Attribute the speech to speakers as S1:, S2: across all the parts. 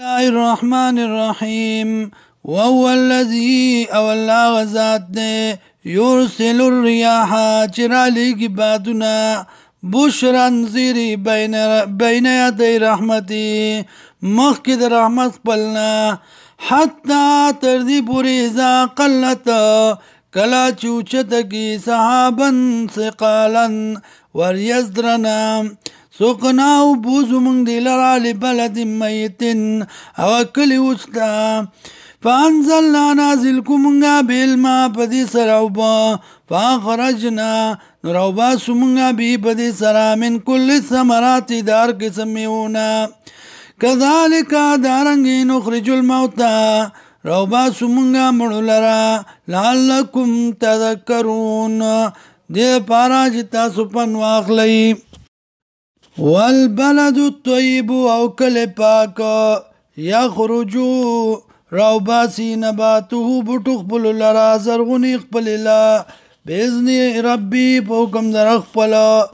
S1: الله الرحمن الرحيم وهو الذي أولى غزات يرسل الرياح چرالیگی بادنا بشرا زیری بین یدی رحمتی مخکد رحمت پلنا حتی تردی پوری اذا قلت کلا چوچتکی صحابا ثقالا وریزدرنا سقناو بوزو من دی لرا لبلد میتن او کلی وچتا فانزلنا نازل کمنگا بالما پدی سراوبا فاخرجنا نروبا سمنگا بی پدی سرا من کل ثمرات دار قسمیونا کذالک دارنگی نخرج الموتا روبا سمنگا مڑولرا لعلکم تذکرون دی پارا جتا سپن واخلی والبلد الطيب او کل پاک یخرجو روباسی نباته بطخ بلو لرا زرغنی اخپللا بیزنی ربی پوکم در اخپلا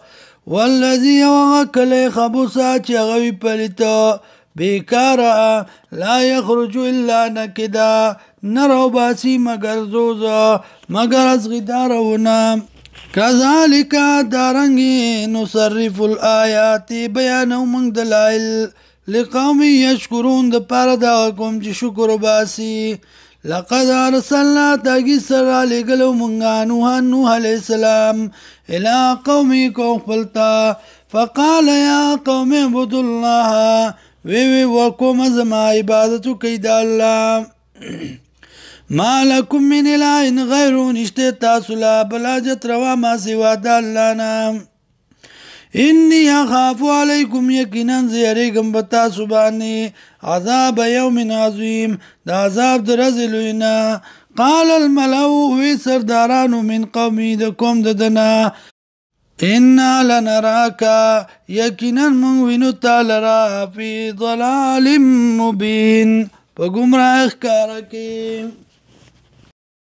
S1: والذی وغکل خبوسا چغوی پلتا بیکارا لا یخرجو الا نکدا نروباسی مگر زوزا مگر از غدارونا کذالک دارنگی نصرف الآیات بیانو منگ دلائل لقوم یشکرون د پاره دا قوم چې شکر باسی لقد ارسلنا تاگی سر لګلو مونږه نوح علیہ السلام الى قومي قوم خپلتا فقال يا قوم اعبدوا الله وی وقوم زما عبادت کوي د الله ما لكم من اله غير نشته تاسو لا بلاجت روا ما سوا د الله نام انی اخاف علیکم یقینا زیریگم بتا سبانی عذاب یوم عظیم دا عذاب درزلوینا قال الملو وی سردارانو من قومی دا قوم ددنا انا لنراکا یقینا من وینو تالرا فی ضلال مبین پا گمراہ اخکارکی